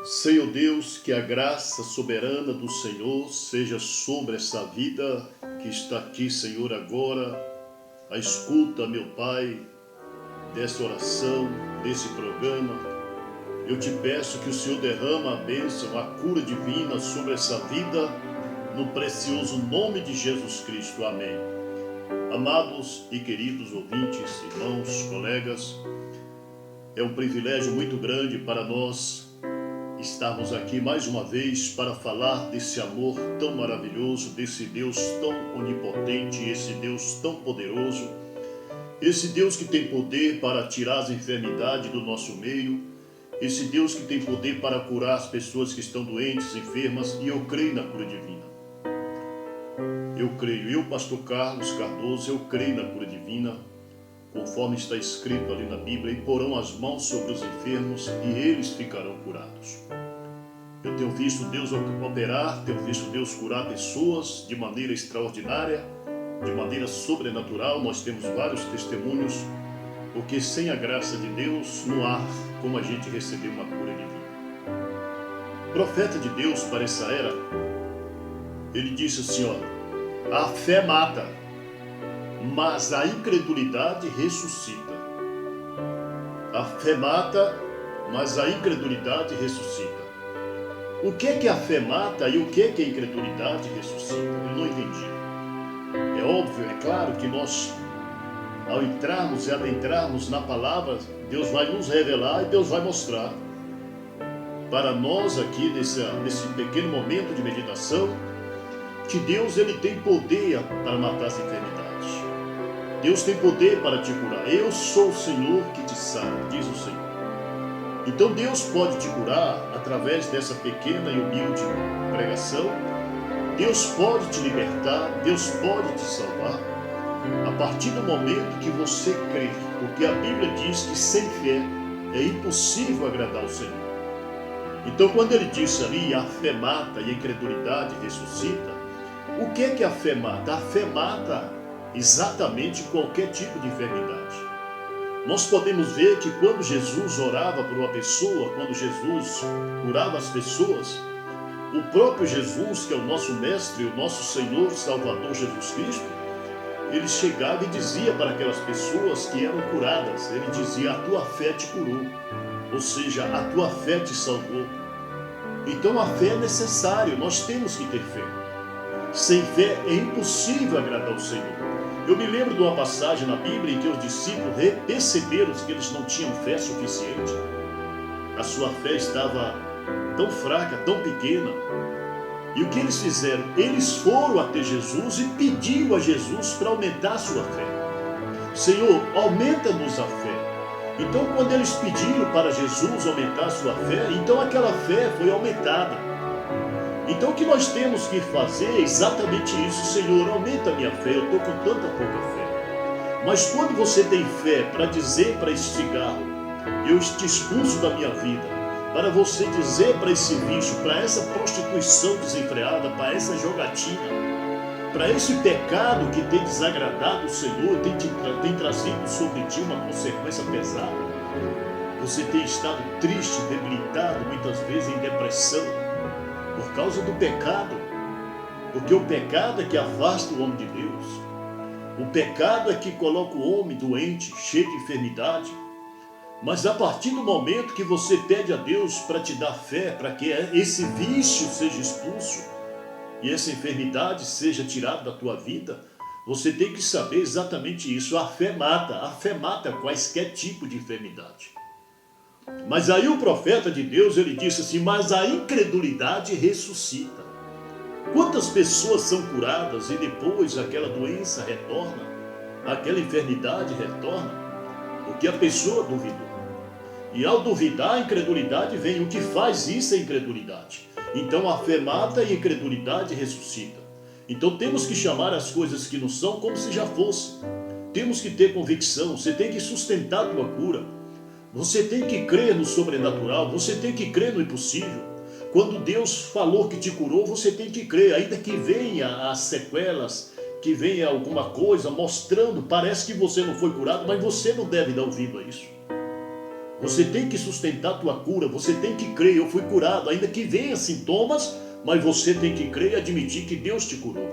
Senhor Deus, que a graça soberana do Senhor seja sobre essa vida que está aqui, Senhor, agora. A escuta, meu Pai, dessa oração, desse programa. Eu te peço que o Senhor derrama a bênção, a cura divina sobre essa vida, no precioso nome de Jesus Cristo. Amém. Amados e queridos ouvintes, irmãos, colegas, é um privilégio muito grande para nós estarmos aqui mais uma vez para falar desse amor tão maravilhoso, desse Deus tão onipotente, esse Deus tão poderoso, esse Deus que tem poder para tirar as enfermidades do nosso meio, esse Deus que tem poder para curar as pessoas que estão doentes, enfermas, e eu creio na cura divina. Eu creio, eu, pastor Carlos Cardoso, eu creio na cura divina, conforme está escrito ali na Bíblia, e porão as mãos sobre os enfermos e eles ficarão curados. Eu tenho visto Deus operar, tenho visto Deus curar pessoas de maneira extraordinária, de maneira sobrenatural. Nós temos vários testemunhos, porque sem a graça de Deus não há como a gente receber uma cura divina. Profeta de Deus para essa era, ele disse assim, a fé mata, mas a incredulidade ressuscita. A fé mata, mas a incredulidade ressuscita. O que é que a fé mata e o que é que a incredulidade ressuscita? Eu não entendi. É óbvio, é claro que nós, ao entrarmos e adentrarmos na palavra, Deus vai nos revelar e Deus vai mostrar para nós aqui nesse pequeno momento de meditação que Deus ele tem poder para matar as enfermidades. Deus tem poder para te curar. Eu sou o Senhor que te sara, diz o Senhor. Então Deus pode te curar através dessa pequena e humilde pregação. Deus pode te libertar, Deus pode te salvar, a partir do momento que você crê, porque a Bíblia diz que sem fé é impossível agradar ao Senhor. Então quando ele disse ali, a fé mata e a incredulidade ressuscita, o que é que a fé mata? A fé mata exatamente qualquer tipo de enfermidade. Nós podemos ver que quando Jesus orava por uma pessoa, quando Jesus curava as pessoas, o próprio Jesus, que é o nosso mestre, o nosso Senhor, Salvador Jesus Cristo, ele chegava e dizia para aquelas pessoas que eram curadas, ele dizia, a tua fé te curou, ou seja, a tua fé te salvou. Então a fé é necessária, nós temos que ter fé. Sem fé é impossível agradar ao Senhor. Eu me lembro de uma passagem na Bíblia em que os discípulos perceberam que eles não tinham fé suficiente. A sua fé estava tão fraca, tão pequena. E o que eles fizeram? Eles foram até Jesus e pediram a Jesus para aumentar a sua fé. Senhor, aumenta-nos a fé. Então quando eles pediram para Jesus aumentar a sua fé, então aquela fé foi aumentada. Então o que nós temos que fazer é exatamente isso. Senhor, aumenta a minha fé, eu estou com tanta pouca fé. Mas quando você tem fé para dizer para esse cigarro, eu te expulso da minha vida, para você dizer para esse vício, para essa prostituição desenfreada, para essa jogatina, para esse pecado que tem desagradado o Senhor, tem trazido sobre ti uma consequência pesada, você tem estado triste, debilitado, muitas vezes em depressão, por causa do pecado, porque o pecado é que afasta o homem de Deus, o pecado é que coloca o homem doente, cheio de enfermidade. Mas a partir do momento que você pede a Deus para te dar fé, para que esse vício seja expulso e essa enfermidade seja tirada da tua vida, você tem que saber exatamente isso. A fé mata quaisquer tipo de enfermidade. Mas aí o profeta de Deus, ele disse assim, mas a incredulidade ressuscita. Quantas pessoas são curadas e depois aquela doença retorna, aquela enfermidade retorna, porque a pessoa duvidou. E ao duvidar, a incredulidade vem. O que faz isso é a incredulidade. Então a fé mata e a incredulidade ressuscita. Então temos que chamar as coisas que não são como se já fossem. Temos que ter convicção, você tem que sustentar a tua cura. Você tem que crer no sobrenatural, você tem que crer no impossível. Quando Deus falou que te curou, você tem que crer, ainda que venha as sequelas, que venha alguma coisa mostrando, parece que você não foi curado, mas você não deve dar ouvido a isso. Você tem que sustentar a tua cura, você tem que crer, eu fui curado, ainda que venha sintomas, mas você tem que crer e admitir que Deus te curou.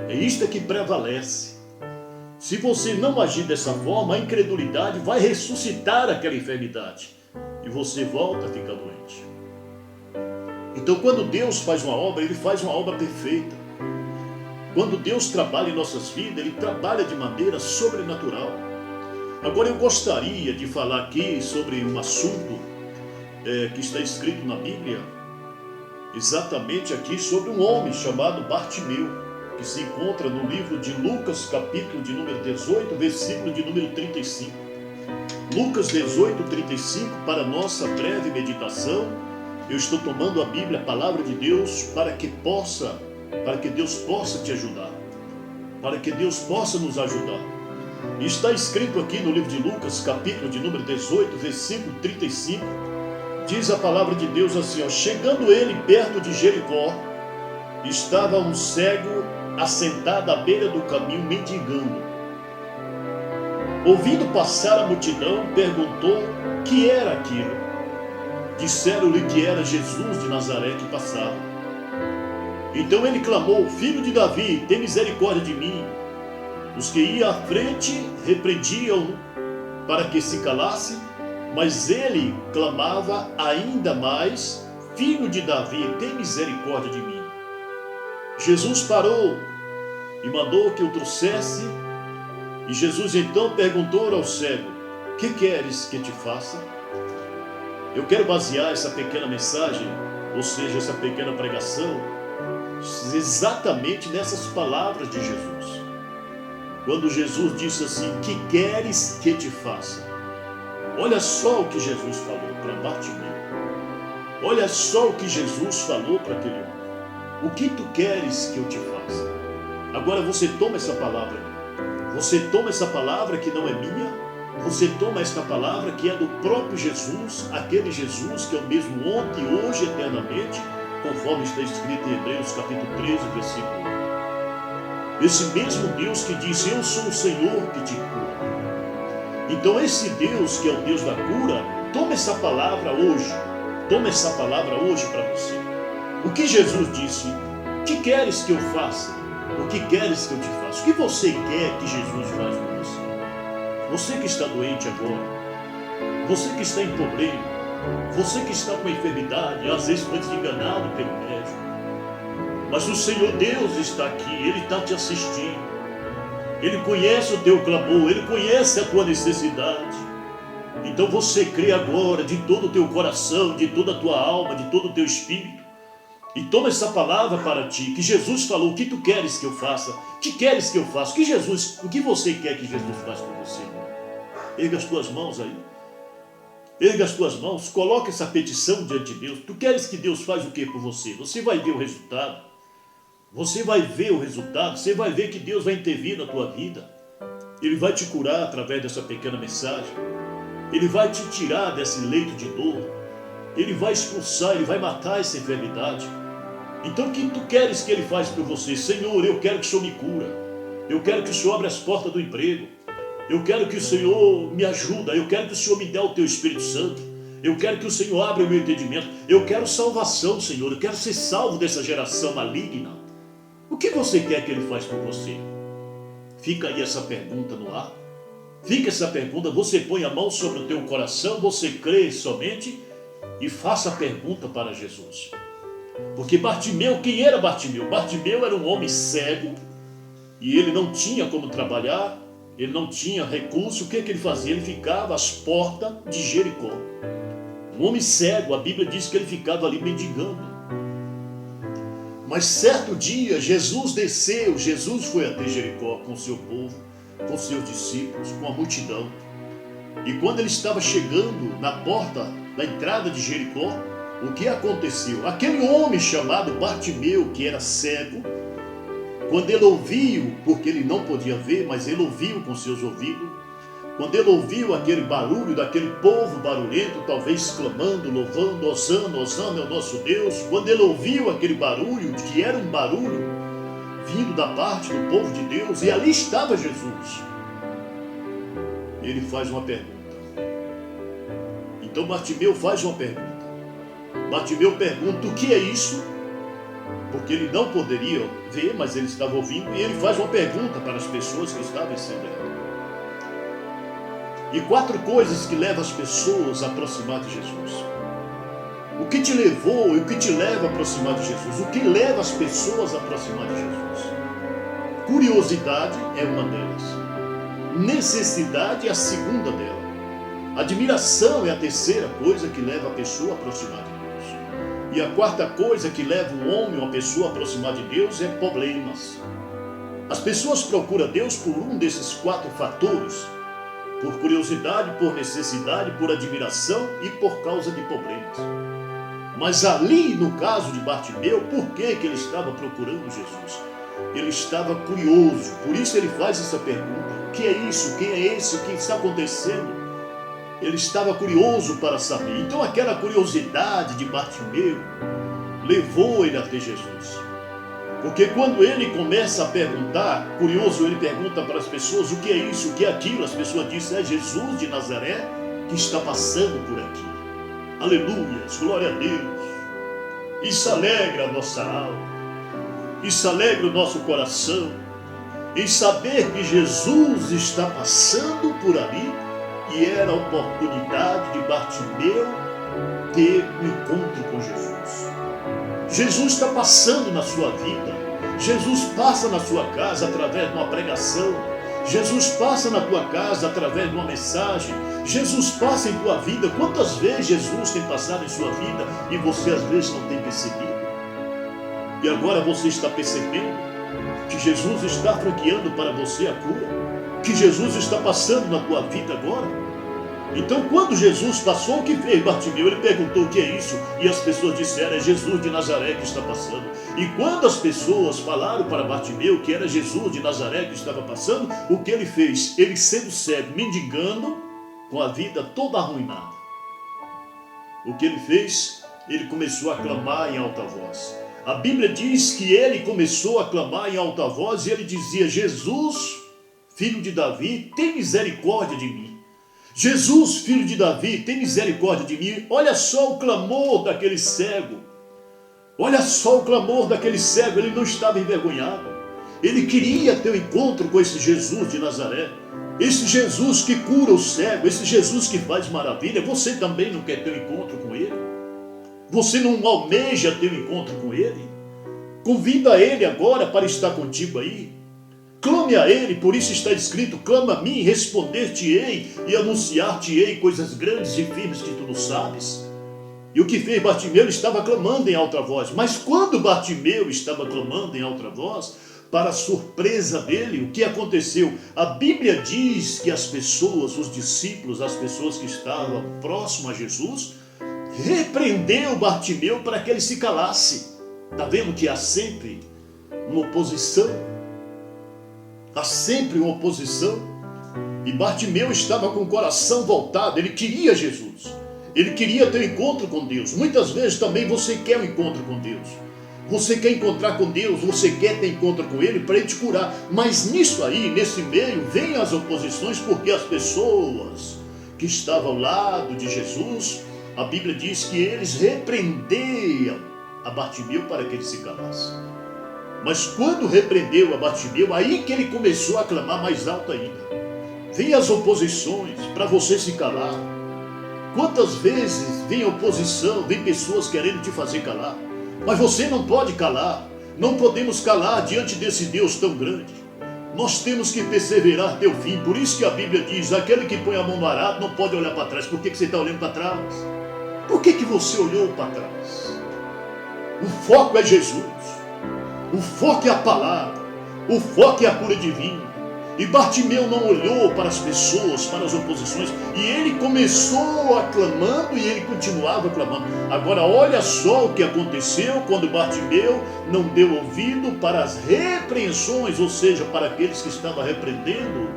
É isto que prevalece. Se você não agir dessa forma, a incredulidade vai ressuscitar aquela enfermidade e você volta a ficar doente. Então, quando Deus faz uma obra, Ele faz uma obra perfeita. Quando Deus trabalha em nossas vidas, Ele trabalha de maneira sobrenatural. Agora eu gostaria de falar aqui sobre um assunto que está escrito na Bíblia, exatamente aqui sobre um homem chamado Bartimeu, que se encontra no livro de Lucas, capítulo de número 18, versículo de número 35. Lucas 18, 35, para nossa breve meditação, eu estou tomando a Bíblia, a palavra de Deus, para que Deus possa te ajudar, para que Deus possa nos ajudar. E está escrito aqui no livro de Lucas, capítulo de número 18, versículo 35, diz a palavra de Deus assim, ó, chegando ele perto de Jericó, estava um cego assentado à beira do caminho, mendigando. Ouvindo passar a multidão, perguntou que era aquilo. Disseram-lhe que era Jesus de Nazaré que passava. Então ele clamou, filho de Davi, tem misericórdia de mim. Os que iam à frente repreendiam-no para que se calasse, mas ele clamava ainda mais, filho de Davi, tem misericórdia de mim. Jesus parou e mandou que o trouxesse, e Jesus então perguntou ao cego, que queres que te faça? Eu quero basear essa pequena mensagem, ou seja, essa pequena pregação, exatamente nessas palavras de Jesus. Quando Jesus disse assim, que queres que te faça? Olha só o que Jesus falou para Bartimeu. Olha só o que Jesus falou para aquele homem. O que tu queres que eu te faça? Agora você toma essa palavra. Você toma essa palavra que não é minha. Você toma esta palavra que é do próprio Jesus, aquele Jesus que é o mesmo ontem, hoje, eternamente, conforme está escrito em Hebreus capítulo 13, versículo 1. Esse mesmo Deus que diz, eu sou o Senhor que te cura. Então esse Deus que é o Deus da cura, toma essa palavra hoje. Toma essa palavra hoje para você. O que Jesus disse? O que queres que eu faça? O que queres que eu te faça? O que você quer que Jesus faz por você? Você que está doente agora, você que está em problema, você que está com enfermidade, às vezes foi enganado pelo médico, mas o Senhor Deus está aqui, Ele está te assistindo, Ele conhece o teu clamor, Ele conhece a tua necessidade. Então você crê agora de todo o teu coração, de toda a tua alma, de todo o teu espírito, e toma essa palavra para ti, que Jesus falou, o que tu queres que eu faça? O que queres que eu faça? O que você quer que Jesus faça por você? Erga as tuas mãos aí. Erga as tuas mãos, coloca essa petição diante de Deus. Tu queres que Deus faça o que por você? Você vai ver o resultado. Você vai ver o resultado. Você vai ver que Deus vai intervir na tua vida. Ele vai te curar através dessa pequena mensagem. Ele vai te tirar desse leito de dor. Ele vai expulsar, Ele vai matar essa enfermidade. Então o que tu queres que Ele faça por você? Senhor, eu quero que o Senhor me cura. Eu quero que o Senhor abra as portas do emprego. Eu quero que o Senhor me ajude. Eu quero que o Senhor me dê o teu Espírito Santo. Eu quero que o Senhor abra o meu entendimento. Eu quero salvação, Senhor. Eu quero ser salvo dessa geração maligna. O que você quer que Ele faça por você? Fica aí essa pergunta no ar. Fica essa pergunta. Você põe a mão sobre o teu coração. Você crê somente e faça a pergunta para Jesus. Porque Bartimeu, quem era Bartimeu? Bartimeu era um homem cego e ele não tinha como trabalhar, ele não tinha recurso. O que ele fazia? Ele ficava às portas de Jericó. Um homem cego, a Bíblia diz que ele ficava ali mendigando. Mas certo dia Jesus desceu, Jesus foi até Jericó com o seu povo, com seus discípulos, com a multidão. E quando ele estava chegando na porta, na entrada de Jericó, o que aconteceu? Aquele homem chamado Bartimeu, que era cego, quando ele ouviu, porque ele não podia ver, mas ele ouviu com seus ouvidos, quando ele ouviu aquele barulho daquele povo barulhento, talvez clamando, louvando, Hosana, Hosana é o nosso Deus, quando ele ouviu aquele barulho, que era um barulho vindo da parte do povo de Deus, e ali estava Jesus, ele faz uma pergunta. Então Bartimeu faz uma pergunta. Bartimeu pergunta: o que é isso? Porque ele não poderia ver, mas ele estava ouvindo, e ele faz uma pergunta para as pessoas que estavam em seu redor. E 4 coisas que levam as pessoas a aproximar de Jesus. O que te levou e o que te leva a aproximar de Jesus? O que leva as pessoas a aproximar de Jesus? Curiosidade é uma delas. Necessidade é a segunda dela. Admiração é a terceira coisa que leva a pessoa a aproximar de Deus. E a quarta coisa que leva o homem ou a pessoa a aproximar de Deus é problemas. As pessoas procuram Deus por um desses 4 fatores: por curiosidade, por necessidade, por admiração e por causa de problemas. Mas ali, no caso de Bartimeu, por que ele estava procurando Jesus? Ele estava curioso, por isso ele faz essa pergunta: o que é isso? Quem é esse? O que está acontecendo? Ele estava curioso para saber. Então aquela curiosidade de Bartimeu levou ele até Jesus. Porque quando ele começa a perguntar, curioso, ele pergunta para as pessoas: o que é isso? O que é aquilo? As pessoas dizem: é Jesus de Nazaré que está passando por aqui. Aleluias, glória a Deus. Isso alegra a nossa alma. Isso alegra o nosso coração, em saber que Jesus está passando por ali, e era a oportunidade de Bartimeu ter um encontro com Jesus. Jesus está passando na sua vida. Jesus passa na sua casa através de uma pregação. Jesus passa na tua casa através de uma mensagem. Jesus passa em tua vida. Quantas vezes Jesus tem passado em sua vida e você às vezes não tem percebido? E agora você está percebendo que Jesus está franqueando para você a cura, que Jesus está passando na tua vida agora. Então, quando Jesus passou, o que fez Bartimeu? Ele perguntou: o que é isso? E as pessoas disseram: é Jesus de Nazaré que está passando. E quando as pessoas falaram para Bartimeu que era Jesus de Nazaré que estava passando, o que ele fez? Ele, sendo cego, mendigando, com a vida toda arruinada, o que ele fez? Ele começou a clamar em alta voz. A Bíblia diz que ele começou a clamar em alta voz e ele dizia: Jesus, filho de Davi, tem misericórdia de mim. Jesus, filho de Davi, tem misericórdia de mim. Olha só o clamor daquele cego. Olha só o clamor daquele cego. Ele não estava envergonhado. Ele queria ter um encontro com esse Jesus de Nazaré. Esse Jesus que cura o cego. Esse Jesus que faz maravilha. Você também não quer ter um encontro com ele? Você não almeja ter um encontro com ele? Convida ele agora para estar contigo aí. Clame a ele, por isso está escrito: clama a mim, responder-te-ei e anunciar-te-ei coisas grandes e firmes que tu não sabes. E o que fez Bartimeu? Ele estava clamando em alta voz. Mas quando Bartimeu estava clamando em alta voz, para a surpresa dele, o que aconteceu? A Bíblia diz que as pessoas, os discípulos, as pessoas que estavam próximas a Jesus, repreendeu Bartimeu para que ele se calasse. Está vendo que há sempre uma oposição? Há sempre uma oposição. E Bartimeu estava com o coração voltado. Ele queria Jesus. Ele queria ter um encontro com Deus. Muitas vezes também você quer um encontro com Deus. Você quer encontrar com Deus. Você quer ter encontro com Ele para Ele te curar. Mas nisso aí, nesse meio, vem as oposições, porque as pessoas que estavam ao lado de Jesus, a Bíblia diz que eles repreendiam a Bartimeu para que ele se calasse. Mas quando repreendeu a Bartimeu, aí que ele começou a clamar mais alto ainda. Vem as oposições para você se calar. Quantas vezes vem oposição, vem pessoas querendo te fazer calar. Mas você não pode calar. Não podemos calar diante desse Deus tão grande. Nós temos que perseverar até o fim. Por isso que a Bíblia diz: aquele que põe a mão no arado não pode olhar para trás. Por que você está olhando para trás? Por que você olhou para trás? O foco é Jesus. O foco é a palavra. O foco é a cura divina. E Bartimeu não olhou para as pessoas, para as oposições. E ele começou aclamando e ele continuava clamando. Agora olha só o que aconteceu quando Bartimeu não deu ouvido para as repreensões, ou seja, para aqueles que estavam repreendendo.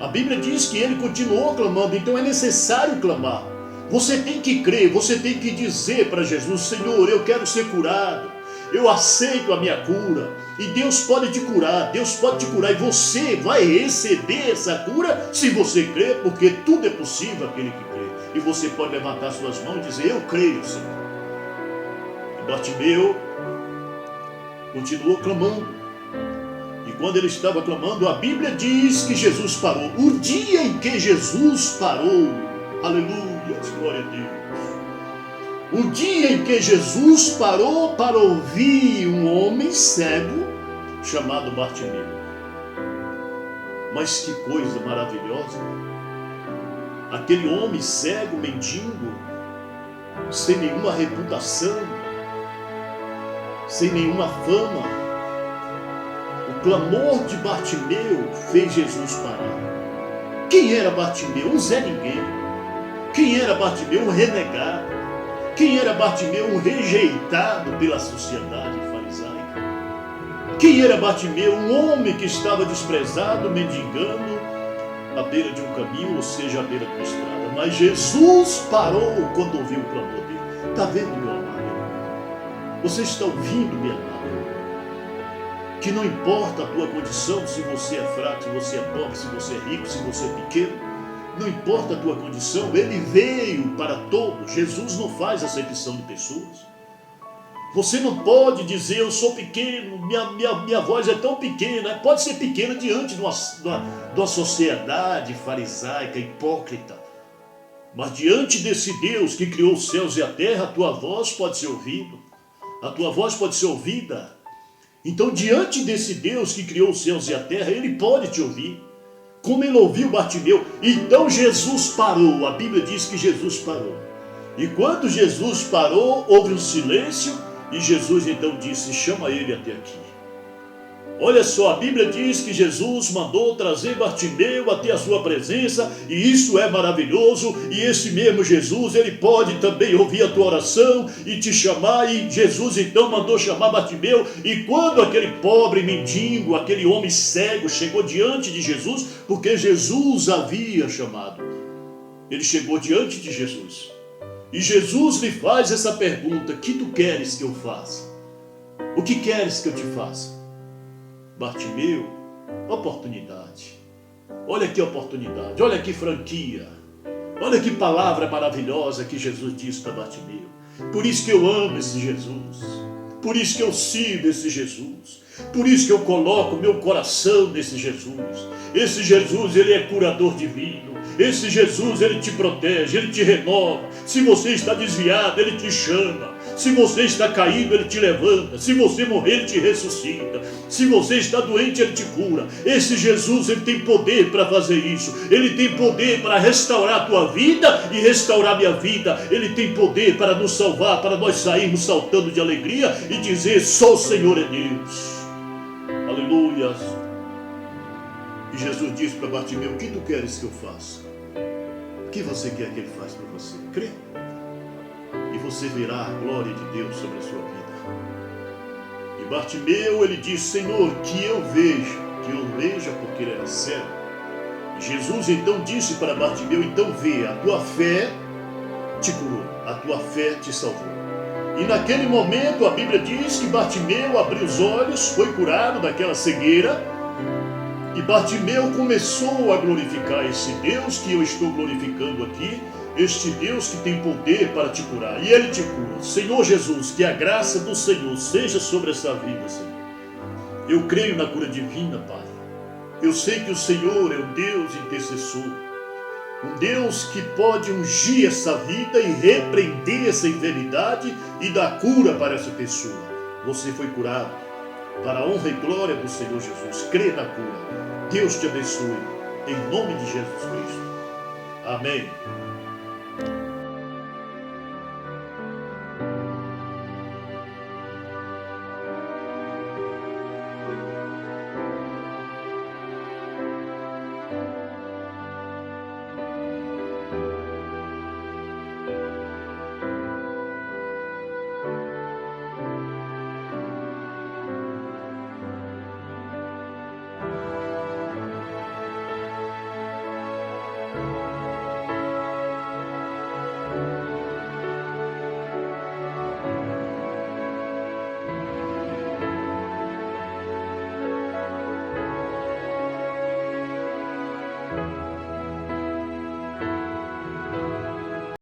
A Bíblia diz que ele continuou clamando. Então é necessário clamar. Você tem que crer, você tem que dizer para Jesus: Senhor, eu quero ser curado. eu aceito a minha cura. E Deus pode te curar, Deus pode te curar. E você vai receber essa cura se você crer, porque tudo é possível aquele que crê. E você pode levantar suas mãos e dizer, eu creio, Senhor. E Bartimeu continuou clamando. E quando ele estava clamando, a Bíblia diz que Jesus parou. O dia em que Jesus parou, aleluia, glória a Deus. O dia em que Jesus parou para ouvir um homem cego chamado Bartimeu. Mas que coisa maravilhosa. Aquele homem cego, mendigo, sem nenhuma reputação, sem nenhuma fama. O clamor de Bartimeu fez Jesus parar. Quem era Bartimeu? Um Zé Ninguém. Quem era Bartimeu? Um renegado. Quem era Bartimeu? Um rejeitado pela sociedade farisaica. Quem era Bartimeu? Um homem que estava desprezado, mendigando à beira de um caminho, ou seja, à beira de uma estrada. Mas Jesus parou quando ouviu o clamor dele. Está vendo, meu amado? Você está ouvindo, minha amada? Que não importa a tua condição, se você é fraco, se você é pobre, se você é rico, se você é pequeno. Não importa a tua condição, ele veio para todos. Jesus não faz acepção de pessoas. Você não pode dizer, eu sou pequeno, minha voz é tão pequena. Pode ser pequena diante de uma sociedade farisaica, hipócrita. Mas diante desse Deus que criou os céus e a terra, a tua voz pode ser ouvida. A tua voz pode ser ouvida. Então, diante desse Deus que criou os céus e a terra, ele pode te ouvir. Como ele ouviu Bartimeu. Então Jesus parou. A Bíblia diz que Jesus parou. E quando Jesus parou, houve um silêncio. E Jesus então disse, chama ele até aqui. Olha só, a Bíblia diz que Jesus mandou trazer Bartimeu até a sua presença, e isso é maravilhoso, e esse mesmo Jesus, ele pode também ouvir a tua oração e te chamar, e Jesus então mandou chamar Bartimeu, e quando aquele pobre mendigo, aquele homem cego chegou diante de Jesus, porque Jesus havia chamado, ele chegou diante de Jesus, e Jesus lhe faz essa pergunta, o que tu queres que eu faça? O que queres que eu te faça? Bartimeu, oportunidade. Olha que oportunidade, olha que franquia. Olha que palavra maravilhosa que Jesus disse para Bartimeu. Por isso que eu amo esse Jesus. Por isso que eu sirvo esse Jesus. Por isso que eu coloco meu coração nesse Jesus. Esse Jesus, ele é curador divino. Esse Jesus, ele te protege, ele te renova. Se você está desviado, ele te chama. Se você está caído, ele te levanta. Se você morrer, ele te ressuscita. Se você está doente, ele te cura. Esse Jesus, ele tem poder para fazer isso. Ele tem poder para restaurar a tua vida e restaurar a minha vida. Ele tem poder para nos salvar, para nós sairmos saltando de alegria e dizer, só o Senhor é Deus. Aleluia. E Jesus disse para Bartimeu, o que tu queres que eu faça? O que você quer que ele faça para você? Crê. E você verá a glória de Deus sobre a sua vida. E Bartimeu, ele disse, Senhor, que eu veja porque ele era cego. E Jesus então disse para Bartimeu, então vê, a tua fé te curou, a tua fé te salvou. E naquele momento a Bíblia diz que Bartimeu abriu os olhos, foi curado daquela cegueira. E Bartimeu começou a glorificar esse Deus que eu estou glorificando aqui, este Deus que tem poder para te curar. E ele te cura. Senhor Jesus, que a graça do Senhor seja sobre essa vida, Senhor. Eu creio na cura divina, Pai. Eu sei que o Senhor é um Deus intercessor. Um Deus que pode ungir essa vida e repreender essa enfermidade e dar cura para essa pessoa. Você foi curado. Para a honra e glória do Senhor Jesus. Crê na cura. Deus te abençoe. Em nome de Jesus Cristo. Amém.